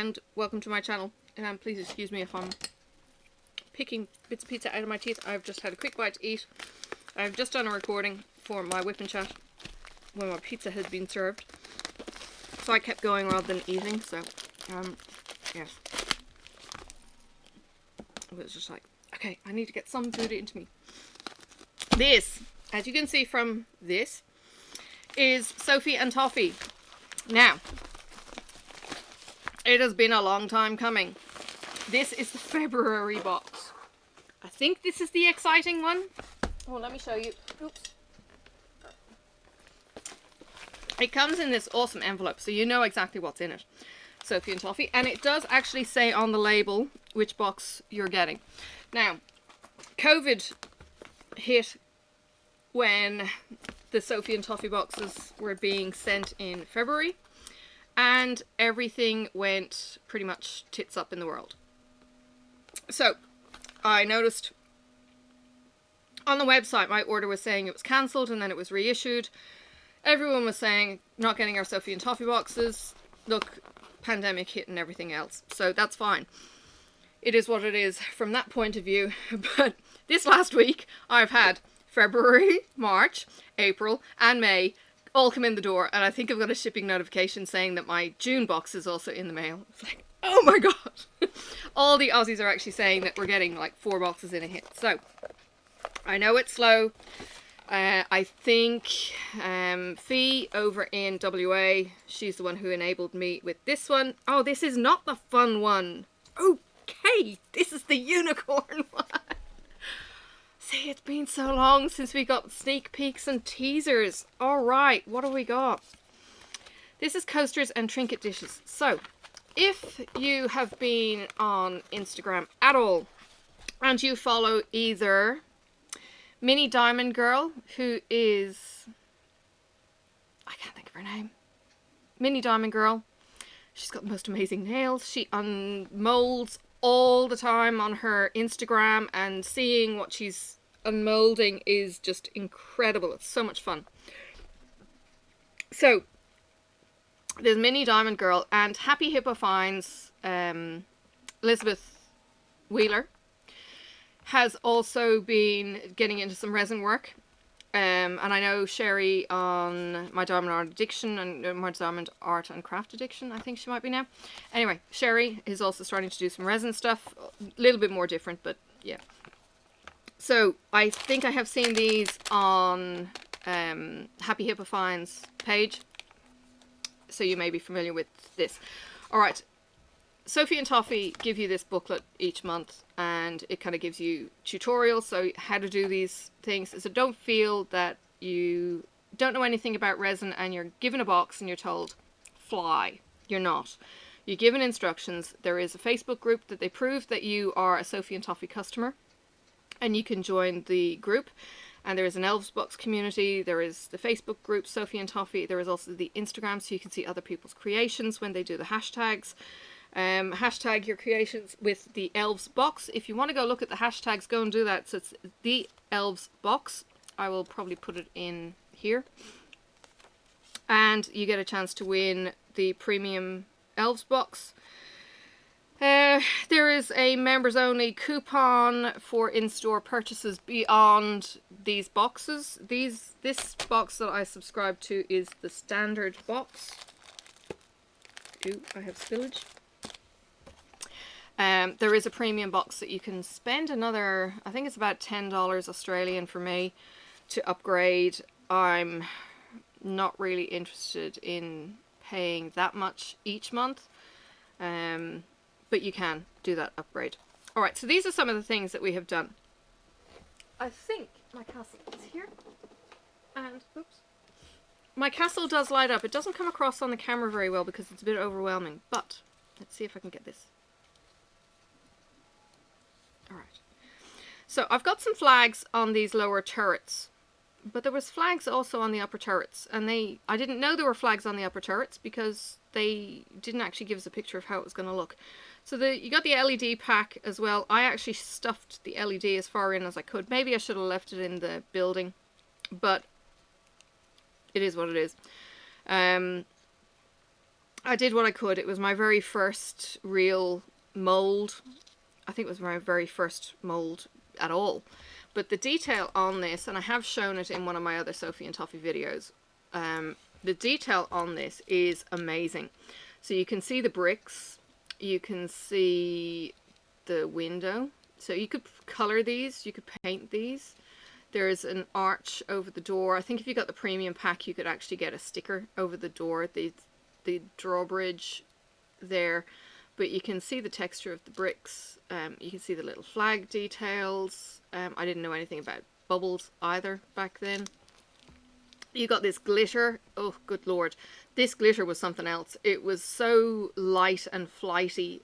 and welcome to my channel. Please excuse me if I'm picking bits of pizza out of my teeth. I've just had a quick bite to eat. I've just done a recording for my whip and chat when my pizza had been served. So I kept going rather than eating, so yes. It was just like, okay, I need to get some food into me. This, as you can see from this, is Sophie and Toffee. Now, it has been a long time coming. This is the February box. I think this is the exciting one. Oh, let me show you. Oops. It comes in this awesome envelope, so you know exactly what's in it. Sophie and Toffee. And it does actually say on the label which box you're getting. Now, COVID hit when the Sophie and Toffee boxes were being sent in February. And everything went pretty much tits up in the world. So, I noticed on the website my order was saying it was cancelled and then it was reissued. Everyone was saying, not getting our Sophie and Toffee boxes. Look, pandemic hit and everything else. So that's fine. It is what it is from that point of view. But this last week, I've had February, March, April and May all come in the door, and I think I've got a shipping notification saying that my June box is also in the mail. It's like, oh my god. All the Aussies are actually saying that we're getting like 4 boxes in a hit. So, I know it's slow. I think Fee over in WA, she's the one who enabled me with this one. Oh, this is not the fun one. Okay, this is the unicorn one. See, it's been so long since we got sneak peeks and teasers. Alright, what have we got? This is coasters and trinket dishes. So, if you have been on Instagram at all, and you follow either Mini Diamond Girl, who is... I can't think of her name. Mini Diamond Girl. She's got the most amazing nails. She unmolds all the time on her Instagram, and seeing what she's unmolding is just incredible. It's so much fun. So there's Mini Diamond Girl and HappyHippoFinds. Elizabeth Wheeler has also been getting into some resin work. And I know Sherry on My Diamond Art Addiction and My Diamond Art and Craft Addiction, I think she might be now. Anyway, Sherry is also starting to do some resin stuff. A little bit more different, but yeah. So, I think I have seen these on HappyHippoFinds page. So you may be familiar with this. Alright, Sophie and Toffee give you this booklet each month, and it kind of gives you tutorials, so how to do these things. So don't feel that you don't know anything about resin and you're given a box and you're told, fly. You're not. You're given instructions. There is a Facebook group that they prove that you are a Sophie and Toffee customer, and you can join the group. And there is an Elves box community. There is the Facebook group Sophie and Toffee. There is also the Instagram, so you can see other people's creations when they do the hashtags. Hashtag your creations with the Elves box. If you want to go look at the hashtags, go and do that. So it's the Elves box. I will probably put it in here. And you get a chance to win the premium Elves box. There is a members only coupon for in-store purchases beyond these boxes. This box that I subscribe to is the standard box. Ooh, I have spillage. There is a premium box that you can spend another, I think it's about $10 Australian for me to upgrade. I'm not really interested in paying that much each month. But you can do that upgrade. Alright, so these are some of the things that we have done. I think my castle is here. And, oops. My castle does light up. It doesn't come across on the camera very well because it's a bit overwhelming. But, let's see if I can get this. Alright. So, I've got some flags on these lower turrets. But there was flags also on the upper turrets. And I didn't know there were flags on the upper turrets because they didn't actually give us a picture of how it was going to look. So you got the LED pack as well. I actually stuffed the LED as far in as I could. Maybe I should have left it in the building, but it is what it is. I did what I could. It was my very first real mold. I think it was my very first mold at all. But the detail on this, and I have shown it in one of my other Sophie and Toffee videos, the detail on this is amazing. So you can see the bricks, you can see the window. So you could color these, you could paint these. There's an arch over the door. I think if you got the premium pack, you could actually get a sticker over the door, the drawbridge there. But you can see the texture of the bricks. You can see the little flag details. I didn't know anything about bubbles either back then. You got this glitter. Oh, good lord. This glitter was something else. It was so light and flighty.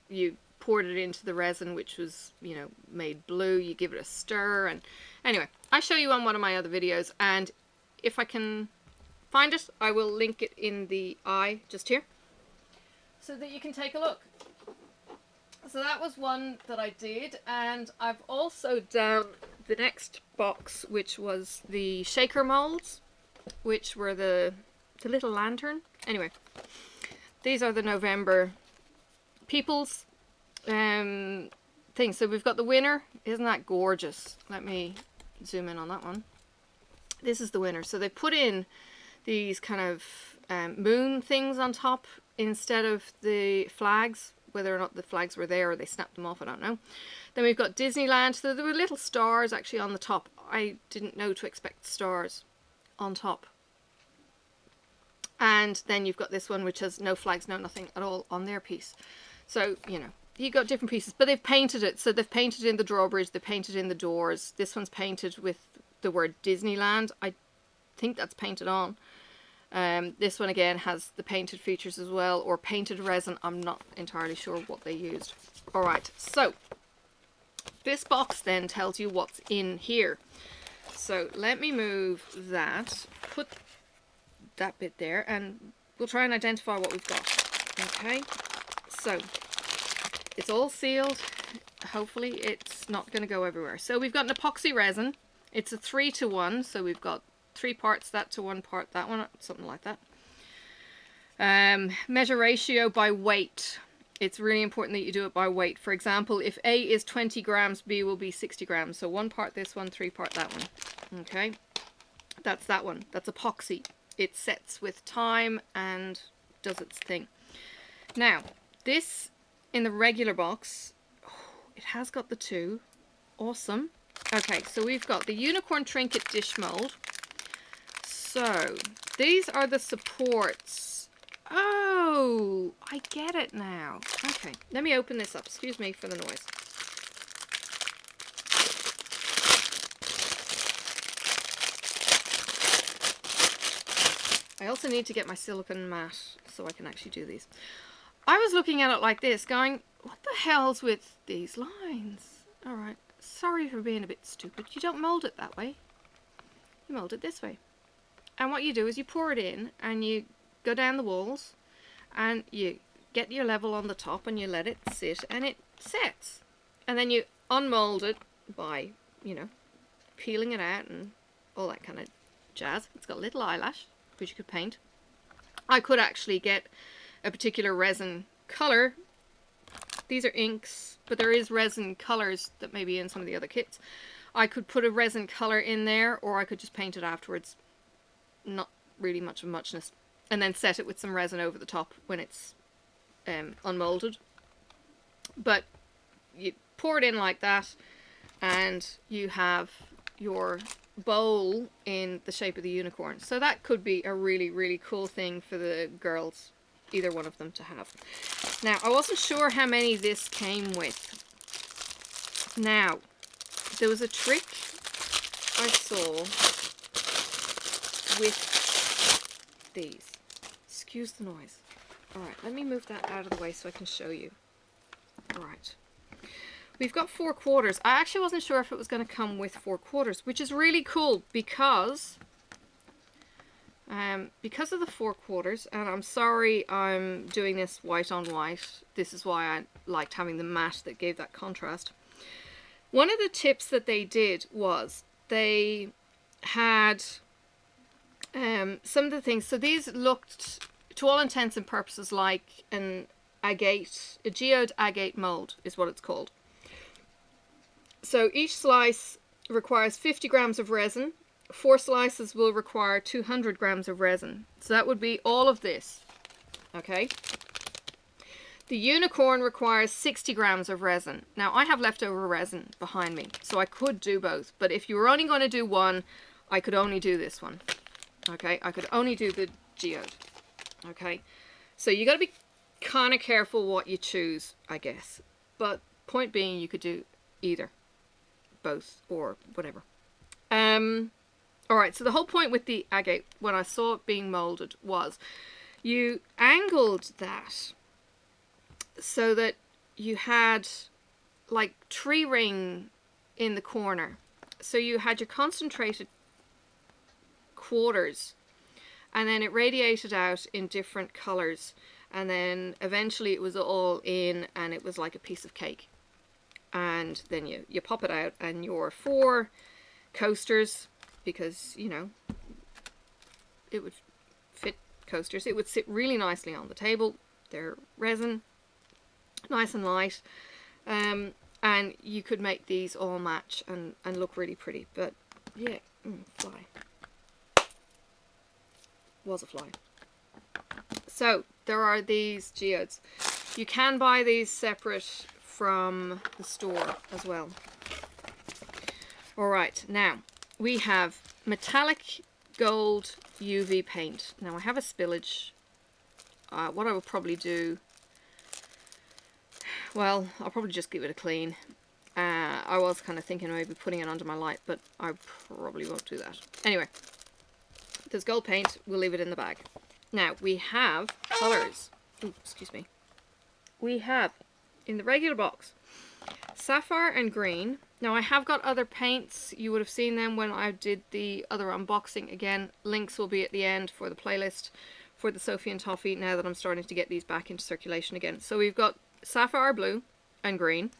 You poured it into the resin, which was, you know, made blue. You give it a stir. And anyway, I show you on one of my other videos. And if I can find it, I will link it in the eye just here, so that you can take a look. So that was one that I did, and I've also done the next box, which was the shaker molds, which were the little lantern. Anyway, these are the November people's things. So we've got the winner. Isn't that gorgeous? Let me zoom in on that one. This is the winner. So they put in these kind of moon things on top instead of the flags. Whether or not the flags were there or they snapped them off, I don't know. Then we've got Disneyland. So there were little stars actually on the top. I didn't know to expect stars on top. And then you've got this one, which has no flags, no nothing at all on their piece. So, you know, you got different pieces, but they've painted it. So they've painted in the drawbridge, they painted in the doors. This one's painted with the word Disneyland. I think that's painted on. This one again has the painted features as well, or painted resin. I'm not entirely sure what they used. Alright, so this box then tells you what's in here. So let me move that, put that bit there, and we'll try and identify what we've got. Okay, so it's all sealed. Hopefully it's not going to go everywhere. So we've got an epoxy resin. It's a 3-to-1, so we've got 3 parts that to 1 part that one, something like that. Measure ratio by weight. It's really important that you do it by weight. For example, if A is 20 grams, B will be 60 grams. So 1 part this one, 3 part that one. Okay, that's that one. That's epoxy. It sets with time and does its thing. Now, this in the regular box, it has got the 2. Awesome. Okay, so we've got the unicorn trinket dish mold. So, these are the supports. Oh, I get it now. Okay, let me open this up. Excuse me for the noise. I also need to get my silicone mat so I can actually do these. I was looking at it like this, going, what the hell's with these lines? Alright, sorry for being a bit stupid. You don't mold it that way. You mold it this way. And what you do is you pour it in and you go down the walls and you get your level on the top and you let it sit and it sets. And then you unmold it by, you know, peeling it out and all that kind of jazz. It's got a little eyelash, which you could paint. I could actually get a particular resin color. These are inks, but there is resin colors that may be in some of the other kits. I could put a resin color in there, or I could just paint it afterwards. Not really much of a muchness. And then set it with some resin over the top when it's unmolded. But you pour it in like that, and you have your bowl in the shape of the unicorn. So that could be a really, really cool thing for the girls, either one of them, to have. Now, I wasn't sure how many this came with. Now, there was a trick I saw with these. Excuse the noise. Alright, let me move that out of the way so I can show you. Alright. We've got 4 quarters. I actually wasn't sure if it was going to come with 4 quarters, which is really cool because of the 4 quarters, and I'm sorry I'm doing this white on white. This is why I liked having the matte that gave that contrast. One of the tips that they did was they had some of the things. So these looked to all intents and purposes like an agate, a geode agate mold is what it's called. So each slice requires 50 grams of resin. 4 slices will require 200 grams of resin. So that would be all of this. Okay. The unicorn requires 60 grams of resin. Now I have leftover resin behind me, so I could do both. But if you were only going to do one, I could only do this one. Okay, I could only do the geode. Okay, so you got to be kind of careful what you choose, I guess. But point being, you could do either, both, or whatever. All right, so the whole point with the agate, when I saw it being molded, was you angled that so that you had like tree ring in the corner. So you had your concentrated quarters, and then it radiated out in different colors, and then eventually it was all in and it was like a piece of cake. And then you pop it out, and your 4 coasters, because you know it would fit coasters, it would sit really nicely on the table. They're resin, nice and light, and you could make these all match and look really pretty. But yeah, fly. Was a fly. So there are these geodes. You can buy these separate from the store as well. Alright, now we have metallic gold UV paint. Now I have a spillage. What I will probably do, well, I'll probably just give it a clean. I was kind of thinking maybe putting it under my light, but I probably won't do that. Anyway, there's gold paint. We'll leave it in the bag. Now we have colours. Ooh, excuse me. We have in the regular box sapphire and green. Now I have got other paints. You would have seen them when I did the other unboxing. Again, links will be at the end for the playlist for the Sophie and Toffee, now that I'm starting to get these back into circulation again. So we've got sapphire blue and green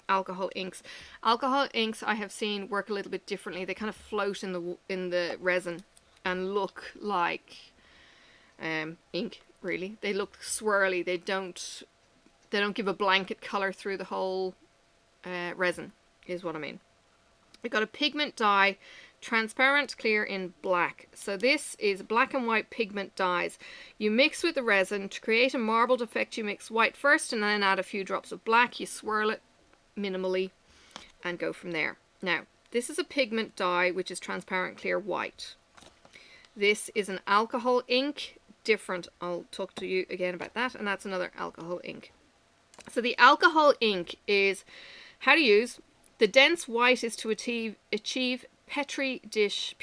alcohol inks. Alcohol inks I have seen work a little bit differently. They kind of float in the resin and look like ink, really. They look swirly. They don't give a blanket color through the whole resin, is what I mean. We've got a pigment dye, transparent clear in black. So this is black and white pigment dyes. You mix with the resin to create a marbled effect. You mix white first and then add a few drops of black. You swirl it minimally and go from there. Now, this is a pigment dye which is transparent clear white. This is an alcohol ink, different. I'll talk to you again about that, and that's another alcohol ink. So the alcohol ink is how to use. The dense white is to achieve Petri dish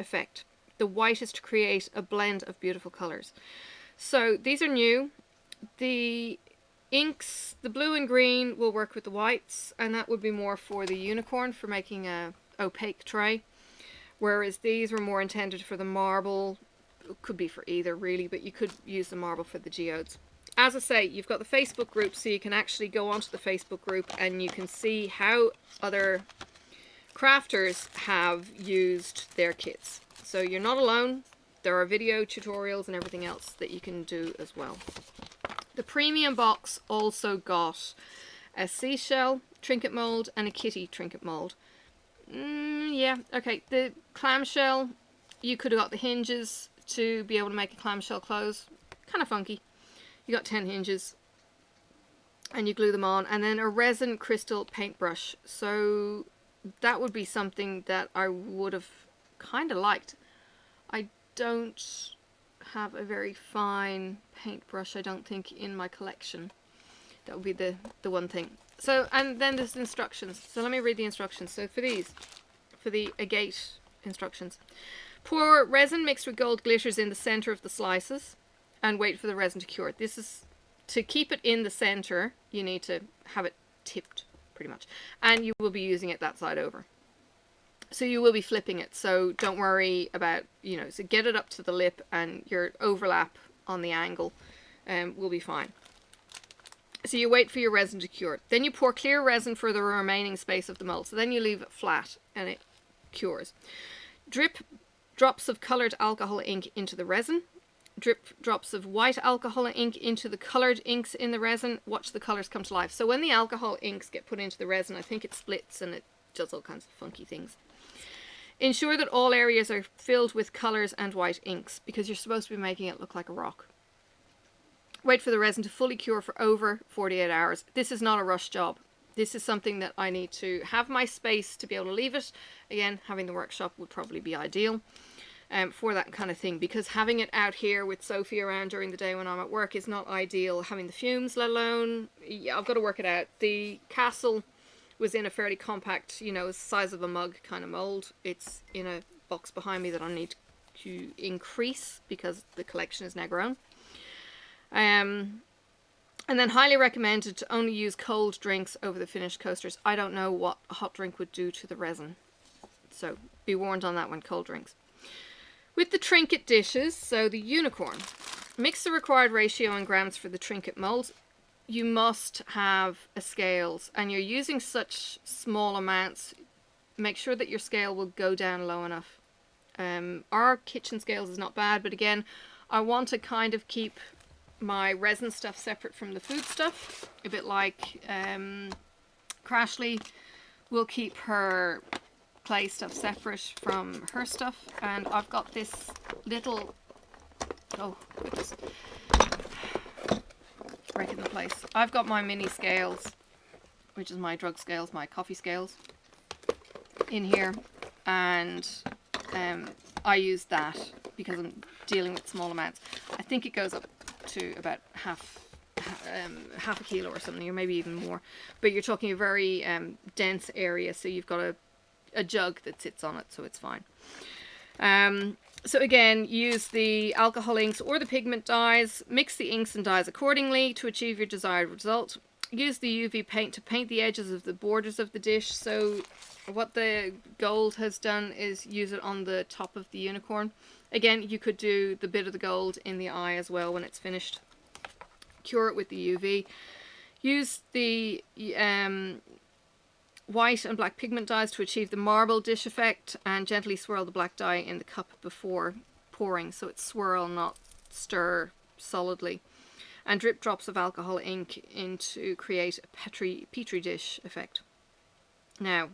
effect. The white is to create a blend of beautiful colours. So these are new. The inks, the blue and green, will work with the whites, and that would be more for the unicorn, for making a opaque tray. Whereas these were more intended for the marble. It could be for either really, but you could use the marble for the geodes. As I say, you've got the Facebook group, so you can actually go onto the Facebook group and you can see how other crafters have used their kits. So you're not alone. There are video tutorials and everything else that you can do as well. The premium box also got a seashell trinket mold and a kitty trinket mold. Yeah, okay. The clamshell, you could have got the hinges to be able to make a clamshell close. Kind of funky. You got 10 hinges and you glue them on, and then a resin crystal paintbrush. So that would be something that I would have kind of liked. I don't have a very fine paintbrush, I don't think, in my collection. That would be the one thing. So, and then there's instructions. So let me read the instructions. So for these, for the agate instructions. Pour resin mixed with gold glitters in the center of the slices and wait for the resin to cure. This is to keep it in the center. You need to have it tipped pretty much, and you will be using it that side over. So you will be flipping it. So don't worry about, you know, so get it up to the lip and your overlap on the angle will be fine. So you wait for your resin to cure. Then you pour clear resin for the remaining space of the mold. So then you leave it flat and it cures. Drip drops of colored alcohol ink into the resin. drip drops of white alcohol ink into the colored inks in the resin. Watch the colors come to life. So when the alcohol inks get put into the resin, I think it splits and it does all kinds of funky things. Ensure that all areas are filled with colors and white inks, because you're supposed to be making it look like a rock. Wait for the resin to fully cure for over 48 hours. This is not a rush job. This is something that I need to have my space to be able to leave it. Again, having the workshop would probably be ideal for that kind of thing, because having it out here with Sophie around during the day when I'm at work is not ideal. Having the fumes, let alone, yeah, I've got to work it out. The castle was in a fairly compact, you know, size of a mug kind of mold. It's in a box behind me that I need to increase because the collection is now grown. And then highly recommended to only use cold drinks over the finished coasters. I don't know what a hot drink would do to the resin, so be warned on that one, cold drinks. With the trinket dishes, so the unicorn, mix the required ratio in grams for the trinket molds. You must have a scales, and you're using such small amounts. Make sure that your scale will go down low enough. Our kitchen scales is not bad, but again, I want to kind of keep my resin stuff separate from the food stuff, a bit like Crashly will keep her clay stuff separate from her stuff. And I've got this little, oh goodness, wrecking the place. I've got my mini scales, which is my drug scales, my coffee scales, in here, and I use that because I'm dealing with small amounts. I think it goes up to about half a kilo or something, or maybe even more, but you're talking a very dense area, so you've got a jug that sits on it, so it's fine. So again, use the alcohol inks or the pigment dyes. Mix the inks and dyes accordingly to achieve your desired result. Use the UV paint to paint the edges of the borders of the dish. So what the gold has done is use it on the top of the unicorn. Again, you could do the bit of the gold in the eye as well when it's finished. Cure it with the UV. Use the white and black pigment dyes to achieve the marble dish effect, and gently swirl the black dye in the cup before pouring, so it's swirl, not stir solidly. And drip drops of alcohol ink in to create a petri dish effect. Now,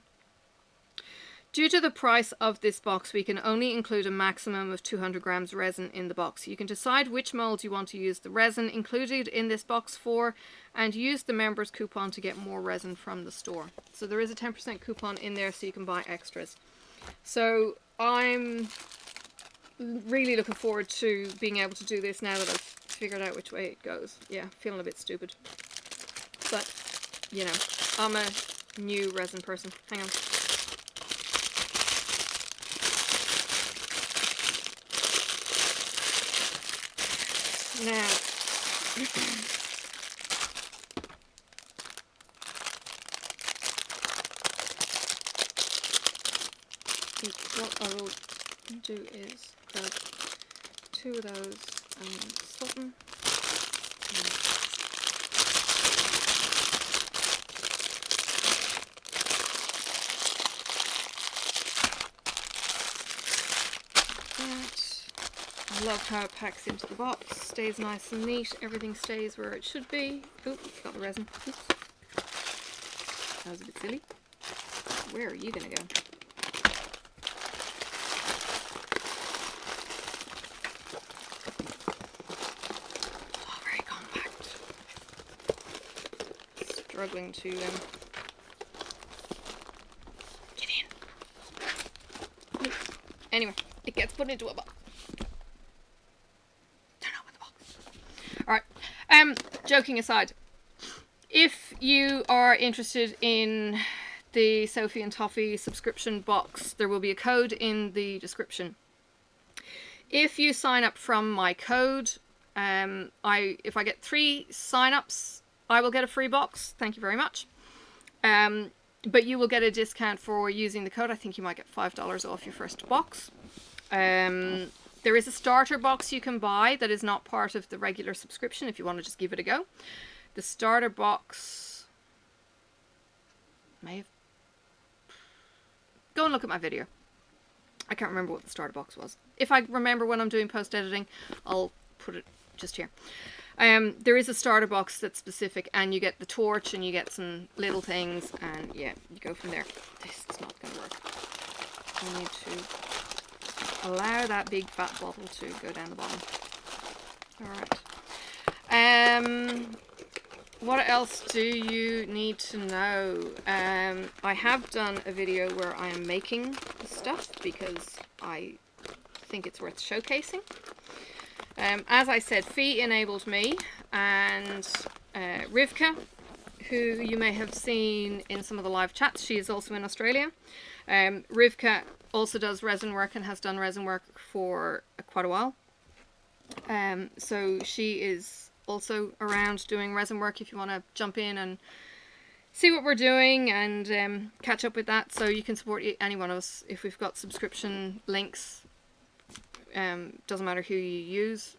due to the price of this box, we can only include a maximum of 200 grams resin in the box. You can decide which molds you want to use the resin included in this box for, and use the members coupon to get more resin from the store. So there is a 10% coupon in there, so you can buy extras. So I'm really looking forward to being able to do this now that I've figured out which way it goes. Yeah, feeling a bit stupid. But, you know, I'm a new resin person. Hang on. Now, what I will do is grab 2 of those and slot them. I love how it packs into the box, stays nice and neat, everything stays where it should be. Oh, got the resin. Oops. That was a bit silly. Where are you going to go? Oh, very compact. Struggling to get in. Anyway, it gets put into a box. Joking aside, if you are interested in the Sophie and Toffee subscription box, there will be a code in the description. If you sign up from my code, if I get 3 sign-ups, I will get a free box. Thank you very much. But you will get a discount for using the code. I think you might get $5 off your first box. There is a starter box you can buy that is not part of the regular subscription if you want to just give it a go. The starter box may have... Go and look at my video. I can't remember what the starter box was. If I remember when I'm doing post-editing, I'll put it just here. There is a starter box that's specific, and you get the torch and you get some little things, and yeah, you go from there. This is not going to work. I need to allow that big fat bottle to go down the bottom. Alright. What else do you need to know? I have done a video where I am making the stuff because I think it's worth showcasing. As I said, Fee enabled me, and Rivka, who you may have seen in some of the live chats, she is also in Australia. Rivka also does resin work and has done resin work for quite a while. So she is also around doing resin work if you want to jump in and see what we're doing and catch up with that. So you can support any one of us if we've got subscription links. Doesn't matter who you use,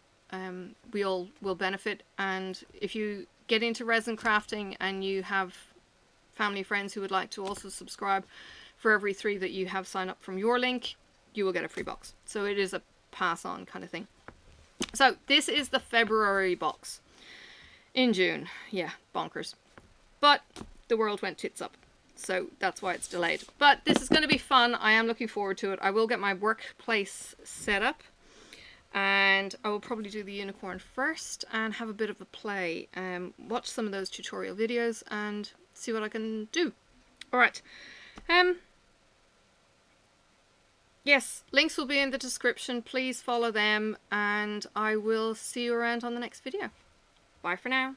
we all will benefit. And if you get into resin crafting and you have family friends who would like to also subscribe, for every 3 that you have signed up from your link, you will get a free box. So it is a pass on kind of thing. So this is the February box. In June, yeah, bonkers. But the world went tits up, so that's why it's delayed. But this is going to be fun. I am looking forward to it. I will get my workplace set up, and I will probably do the unicorn first and have a bit of a play. Watch some of those tutorial videos and see what I can do. Alright. Yes, links will be in the description. Please follow them, and I will see you around on the next video. Bye for now.